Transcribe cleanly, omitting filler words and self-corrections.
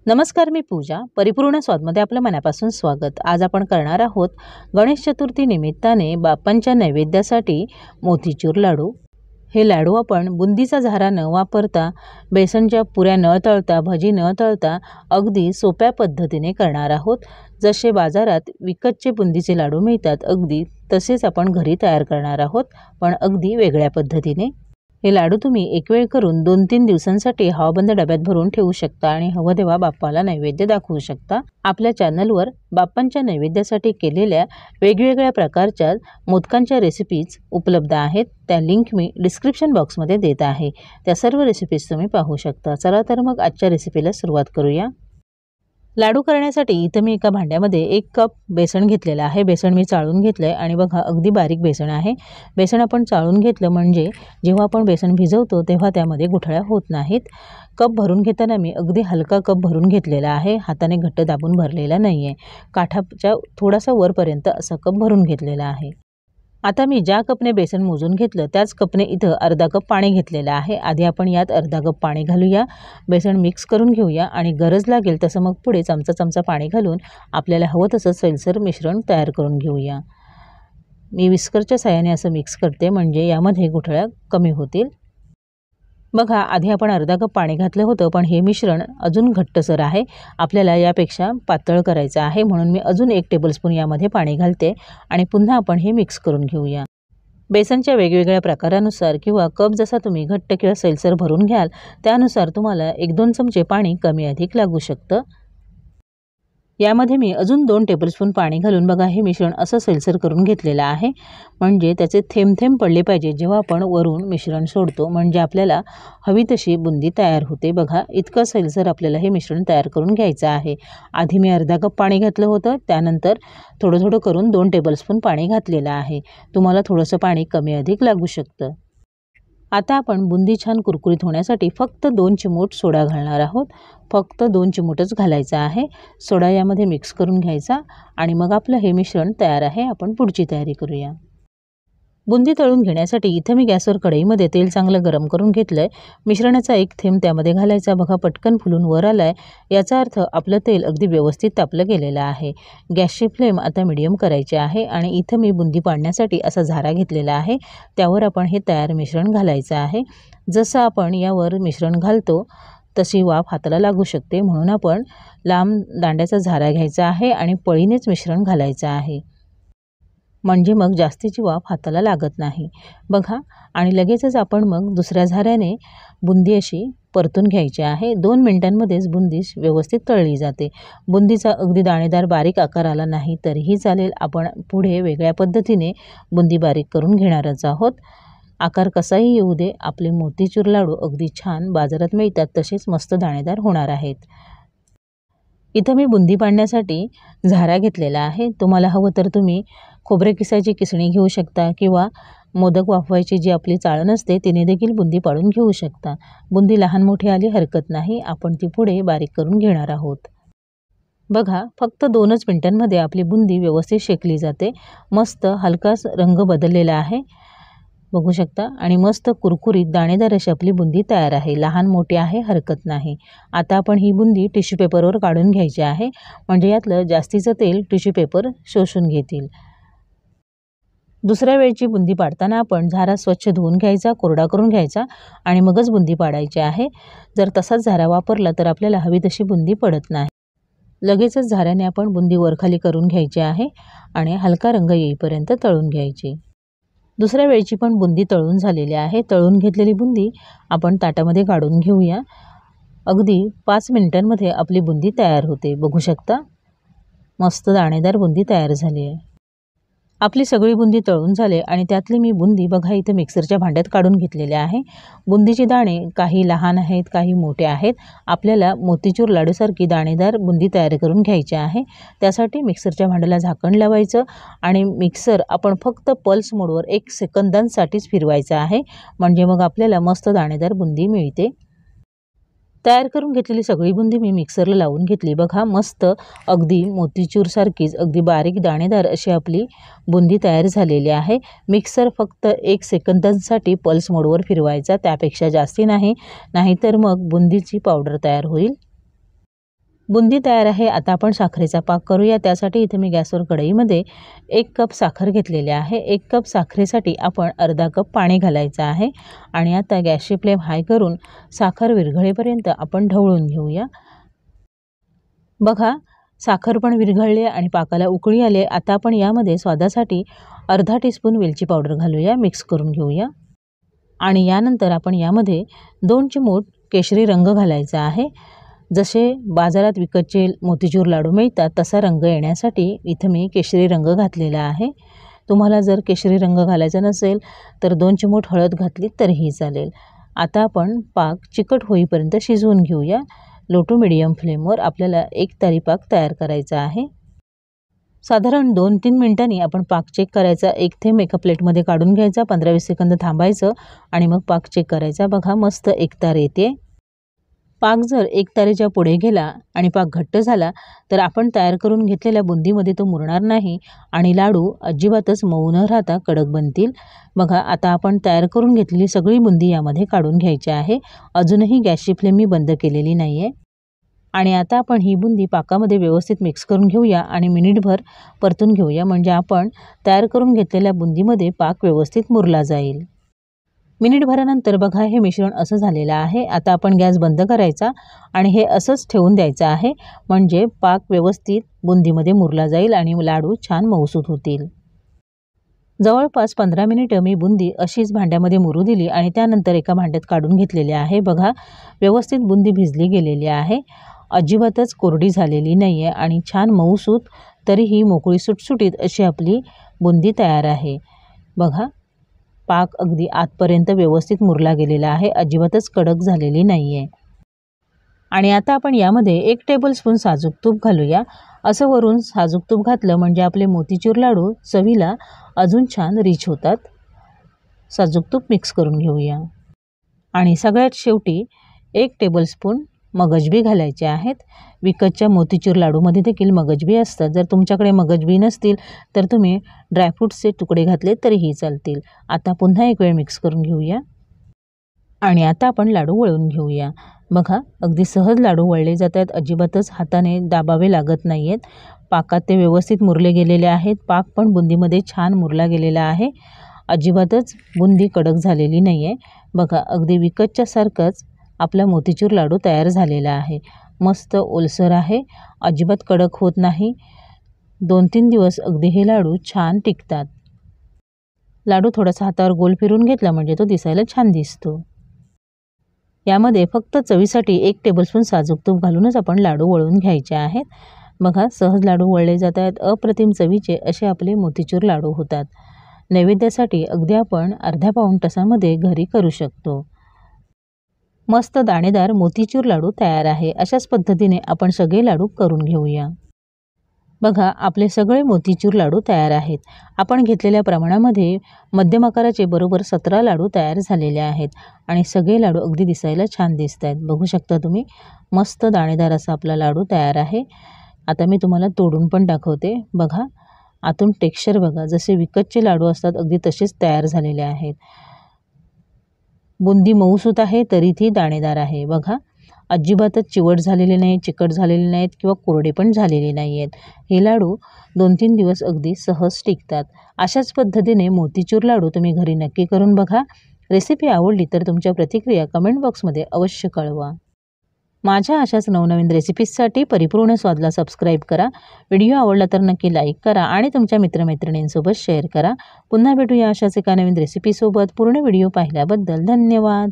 नमस्कार, मी पूजा. परिपूर्ण स्वादमध्ये आपलं मनापासून स्वागत. आज आपण करणार आहोत गणेश चतुर्थी निमित्ताने बाप्पांच्या नैवेद्यासाठी मोतीचूर लाडू. हे लाडू आपण बुंदीचा झारा न वापरता, बेसनच्या पुऱ्या न तळता, भजी न तळता अगदी सोप्या पद्धतीने करणार आहोत. जसे बाजारात विकतचे बुंदीचे लाडू मिळतात अगदी तसेच आपण घरी तयार करणार आहोत, पण अगदी वेगळ्या पद्धतीने. हे लाडू तुम्ही एक वेळ करून 2-3 दिवसांसाठी हवाबंद डब्यात भरून ठेवू शकता आणि हवं तेव्हा बाप्पाला नैवेद्य दाखवू शकता. आपल्या चॅनलवर बाप्पांच्या नैवेद्यासाठी केलेल्या वेगवेगळ्या प्रकारच्या मोदकांच्या रेसिपीज उपलब्ध आहेत. त्या लिंक मी डिस्क्रिप्शन बॉक्समध्ये देत आहे. त्या सर्व रेसिपीज तुम्ही पाहू शकता. चला तर मग आजच्या रेसिपीला सुरुवात करूया. लाडू करण्यासाठी इथं मी एका भांड्यामध्ये 1 कप बेसन घेतलेलं आहे. बेसन मी चाळून घेतलं आहे आणि बघा अगदी बारीक बेसन आहे. बेसन आपण चाळून घेतलं म्हणजे जेव्हा आपण बेसन भिजवतो तेव्हा त्यामध्ये गुठळ्या होत नाहीत. कप भरून घेताना मी अगदी हलका कप भरून घेतलेला आहे. हाताने घट्ट दाबून भरलेला नाही आहे. काठाच्या थोडासा वरपर्यंत असा कप भरून घेतलेला आहे. आता मी ज्या कपने बेसन मोजून घेतलं त्याच कपने इथं अर्धा कप पाणी घेतलेलं आहे. आधी आपण यात अर्धा कप पाणी घालूया, बेसन मिक्स करून घेऊया आणि गरज लागेल तसं मग पुढे चमचा पाणी घालून आपल्याला हवं तसं सैलसर मिश्रण तयार करून घेऊया. मी विस्करच्या साहाय्याने असं मिक्स करते म्हणजे यामध्ये गुठळ्या कमी होतील. बघा आधी आपण अर्धा कप पाणी घातलं होतं, पण हे मिश्रण अजून घट्टसर आहे. आपल्याला यापेक्षा पातळ करायचं आहे, म्हणून मी अजून 1 टेबलस्पून यामध्ये पाणी घालते आणि पुन्हा आपण हे मिक्स करून घेऊया. बेसनच्या वेगवेगळ्या प्रकारानुसार किंवा कप जसा तुम्ही घट्ट किंवा सैलसर भरून घ्याल त्यानुसार तुम्हाला 1-2 चमचे पाणी कमी अधिक लागू शकतं. यामध्ये मी अजून 2 टेबलस्पून पाणी घालून बघा हे मिश्रण असं सैलसर करून घेतलेलं आहे. म्हणजे त्याचे थेंब थेंब पडले पाहिजे जेव्हा आपण वरून मिश्रण सोडतो, म्हणजे आपल्याला हवी तशी बुंदी तयार होते. बघा इतकं सैलसर आपल्याला हे मिश्रण तयार करून घ्यायचं आहे. आधी मी अर्धा कप पाणी घातलं होतं, त्यानंतर थोडं करून 2 टेबलस्पून पाणी घातलेलं आहे. तुम्हाला थोडंसं पाणी कमी अधिक लागू शकतं. आता आपण बुंदी छान कुरकुरीत होण्यासाठी फक्त 2 चिमूट सोडा घालणार आहोत. फक्त 2 चिमूटच घालायचा आहे. सोडा यामध्ये मिक्स करून घ्यायचा आणि मग आपलं हे मिश्रण तयार आहे. आपण पुढची तयारी करूया. बुंदी तळून घेण्यासाठी इथं मी गॅसवर कढईमध्ये तेल चांगलं गरम करून घेतलं आहे. मिश्रणाचा 1 थेंब त्यामध्ये घालायचा. बघा पटकन फुलून वर आला आहे. याचा अर्थ आपलं तेल अगदी व्यवस्थित तापलं गेलेलं आहे. गॅसची फ्लेम आता मीडियम करायची आहे आणि इथं मी बुंदी पाडण्यासाठी असा झारा घेतलेला आहे. त्यावर आपण हे तयार मिश्रण घालायचं आहे. जसं आपण यावर मिश्रण घालतो तशी वाफ हाताला लागू शकते, म्हणून आपण लांब दांड्याचा झारा घ्यायचा आहे आणि पळीनेच मिश्रण घालायचं आहे, म्हणजे मग जास्तीची वाफ हाताला लागत नाही. बघा आणि लगेचच आपण मग दुसऱ्या झाऱ्याने बुंदी अशी परतून घ्यायची आहे. 2 मिनिटांमध्येच बुंदी व्यवस्थित तळली जाते. बुंदीचा अगदी दाणेदार बारीक आकार आला नाही तरीही चालेल. आपण पुढे वेगळ्या पद्धतीने बुंदी बारीक करून घेणारच आहोत. आकार कसाही येऊ दे, आपले मोतीचूर लाडू अगदी छान बाजारात मिळतात तसेच मस्त दाणेदार होणार आहेत. इथं मी बुंदी पाडण्यासाठी झारा घेतलेला आहे. तुम्हाला हवं तर तुम्ही खोबरे किसायची किसणी घेऊ शकता किंवा मोदक वाफवायची जी आपली चाळण असते तिने देखील बुंदी पाडून घेऊ शकता. बुंदी लहान मोठी आली हरकत नाही, आपण ती पुढे बारीक करून घेणार आहोत. बघा फक्त 2च मिनिटांमध्ये आपली बुंदी व्यवस्थित शेकली जाते. मस्त हलकाच रंग बदललेला आहे बघू शकता आणि मस्त कुरकुरीत दाणेदार अशी आपली बुंदी तयार आहे. लहान मोठी आहे हरकत नाही. आता आपण ही बुंदी टिश्यू पेपरवर काढून घ्यायची आहे, म्हणजे यातलं जास्तीचं तेल टिश्यू पेपर शोषून घेतील. दुसऱ्या वेळची बुंदी पाडताना आपण झारा स्वच्छ धुवून घ्यायचा, कोरडा करून घ्यायचा आणि मगच बुंदी पाडायची आहे. जर तसाच झारा वापरला तर आपल्याला हवी तशी बुंदी पडत नाही. लगेचच झाऱ्याने आपण बुंदी वरखाली करून घ्यायची आहे आणि हलका रंग येईपर्यंत तळून घ्यायची. दुसऱ्या वेळची पण बुंदी तळून झालेली आहे. तळून घेतलेली बुंदी आपण ताटामध्ये काढून घेऊया. अगदी 5 मिनिटांमध्ये आपली बुंदी तयार होते. बघू शकता मस्त दाणेदार बुंदी तयार झाली आहे. आपली सगळी बुंदी तळून झाले आणि त्यातली मी बुंदी बघा इथं मिक्सरच्या भांड्यात काढून घेतलेले आहे. बुंदीचे दाणे काही लहान आहेत, काही मोठे आहेत. आपल्याला मोतीचूर लाडूसारखी दाणेदार बुंदी तयार करून घ्यायची आहे. त्यासाठी मिक्सरच्या भांड्याला झाकण लावायचं आणि मिक्सर आपण फक्त पल्स मोडवर 1 सेकंदांसाठीच फिरवायचं आहे, म्हणजे मग आपल्याला मस्त दाणेदार बुंदी मिळते. तयार करून घेतलेली सगळी बुंदी मी मिक्सरला लावून घेतली. बघा मस्त अगदी मोतीचूरसारखीच अगदी बारीक दाणेदार अशी आपली बुंदी तयार झालेली आहे. मिक्सर फक्त 1 सेकंदांसाठी पल्स मोडवर फिरवायचा, त्यापेक्षा जास्ती नाही, नाहीतर मग बुंदीची पावडर तयार होईल. बुंदी तयार आहे। आता आपण साखरेचा पाक करूया। त्यासाठी इथे मी गॅसवर कढईमध्ये 1 कप साखर घेतलेली आहे। 1 कप साखरेसाठी आपण अर्धा कप पाणी घालायचं आहे आणि आता गॅसची फ्लेम हाय करून साखर विरघळेपर्यंत आपण ढवळून घेऊया। बघा, साखर पण विरघळली आणि पाकाला उकळी आली। आता आपण यामध्ये स्वादासाठी अर्धा टीस्पून वेलची पावडर घालूया, मिक्स करून घेऊया आणि यानंतर आपण यामध्ये 2 चिमूट केशरी रंग घालायचा आहे। जसे बाजारात विकतचे मोतीचूर लाडू मिळतात तसा रंग येण्यासाठी इथे मी केशरी रंग घातलेला आहे। तुम्हाला जर केशरी रंग घालायचा नसेल तर 2 चिमूट हळद घातली तरीही चालेल। आता आपण पाक चिकट होईपर्यंत शिजवून घेऊया। लो टू मीडियम फ्लेमवर आपल्याला 1 तारी पाक तयार करायचा आहे। साधारण 2-3 मिनिटांनी आपण पाक चेक करायचा। 1 थेंब एका प्लेटमध्ये काढून घ्यायचा, 15-20 सेकंद थांबायचं आणि मग पाक चेक करायचा। बघा, मस्त एकतार येते। पाक जर 1 तारेच्या पुढे गेला आणि पाक घट्ट झाला तर आपण तयार करून घेतलेल्या बुंदीमध्ये तो मुरणार नाही आणि लाडू अजिबातच मऊ न राहता कडक बनतील। बघा, आता आपण तयार करून घेतलेली सगळी बुंदी यामध्ये काढून घ्यायची आहे। अजूनही गॅसची फ्लेम मी बंद केलेली नाही आहे आणि आता आपण ही बुंदी पाकामध्ये व्यवस्थित मिक्स करून घेऊया आणि मिनिटभर परतून घेऊया, म्हणजे आपण तयार करून घेतलेल्या बुंदीमध्ये पाक व्यवस्थित मुरला जाईल। मिनिटभरानंतर बघा, हे मिश्रण असं झालेलं आहे। आता आपण गॅस बंद करायचा आणि हे असंच ठेवून द्यायचं आहे, म्हणजे पाक व्यवस्थित बुंदीमध्ये मुरला जाईल आणि लाडू छान मऊसूत होतील। जवळपास 15 मिनिटं मी बुंदी अशीच भांड्यामध्ये मुरू दिली आणि त्यानंतर एका भांड्यात काढून घेतलेली आहे। बघा, व्यवस्थित बुंदी भिजली गेलेली आहे, अजिबातच कोरडी झालेली नाही आहे आणि छान मऊसूत, तरीही मोकळी सुटसुटीत अशी आपली बुंदी तयार आहे। बघा, पाक अगदी आतपर्यंत व्यवस्थित मुरला गेलेला आहे, अजिबातच कडक झालेली नाही आहे। आणि आता आपण यामध्ये 1 टेबलस्पून साजूक तूप घालूया। असं वरून साजूक तूप घातलं म्हणजे आपले मोतीचूर लाडू चवीला अजून छान रिच होतात। साजूक तूप मिक्स करून घेऊया आणि सगळ्यात शेवटी 1 टेबलस्पून मगजबी घालायचे आहेत। विकतच्या मोतीचूर लाडूमध्ये देखील मगजबी असतात। जर तुमच्याकडे मगजबी नसतील तर तुम्ही ड्रायफ्रूट्सचे तुकडे घातले तरीही चालतील। आता पुन्हा एक वेळ मिक्स करून घेऊया आणि आता आपण लाडू वळून घेऊया। बघा, अगदी सहज लाडू वळले जात आहेत, अजिबातच हाताने दाबावे लागत नाही आहेत। पाकात ते व्यवस्थित मुरले गेलेले आहेत। पाक पण बुंदीमध्ये छान मुरला गेलेला आहे, अजिबातच बुंदी कडक झालेली नाही आहे। बघा, अगदी विकतच्या सारखंच आपला मोतीचूर लाडू तयार झालेला आहे। मस्त ओलसर आहे, अजिबात कडक होत नाही। 2-3 दिवस अगदी हे लाडू छान टिकतात। लाडू थोडासा हातावर गोल फिरून घेतला म्हणजे तो दिसायला छान दिसतो। यामध्ये फक्त चवीसाठी 1 टेबलस्पून साजूक तूप घालूनच आपण लाडू वळून घ्यायचे आहेत। बघा, सहज लाडू वळले जात आहेत। अप्रतिम चवीचे असे आपले मोतीचूर लाडू होतात। नैवेद्यासाठी अगदी आपण अर्ध्या पाऊण तासामध्ये घरी करू शकतो। मस्त दाणेदार मोतीचूर लाडू तयार आहे। अशाच पद्धतीने आपण सगळे लाडू करून घेऊया। बघा, आपले सगळे मोतीचूर लाडू तयार आहेत। आपण घेतलेल्या प्रमाणामध्ये मध्यम आकाराचे बरोबर 17 लाडू तयार झालेले आहेत आणि सगळे लाडू अगदी दिसायला छान दिसत आहेत। बघू शकता तुम्ही, मस्त दाणेदार असा आपला लाडू तयार आहे। आता मी तुम्हाला तोडून पण दाखवते। बघा, आतून टेक्स्चर बघा, जसे विकतचे लाडू असतात अगदी तसेच तयार झालेले आहेत। बुंदी मऊसूत आहे तरी ती दाणेदार आहे। बघा, अजिबातच चिवट झालेले नाही, चिकट झालेले नाहीत किंवा कोरडे पण झालेले नाही आहेत। हे लाडू 2-3 दिवस अगदी सहज टिकतात। अशाच पद्धतीने मोतीचूर लाडू तुम्ही घरी नक्की करून बघा। रेसिपी आवडली तर तुमच्या प्रतिक्रिया कमेंट बॉक्समध्ये अवश्य कळवा। माझ्या अशाच नवनवीन रेसिपीजसाठी परिपूर्ण स्वादला सबस्क्राईब करा। व्हिडिओ आवडला तर नक्की लाईक करा आणि तुमच्या मित्रमैत्रिणींसोबत शेअर करा। पुन्हा भेटूया अशाच एका नवीन रेसिपीसोबत। पूर्ण व्हिडिओ पाहिल्याबद्दल धन्यवाद।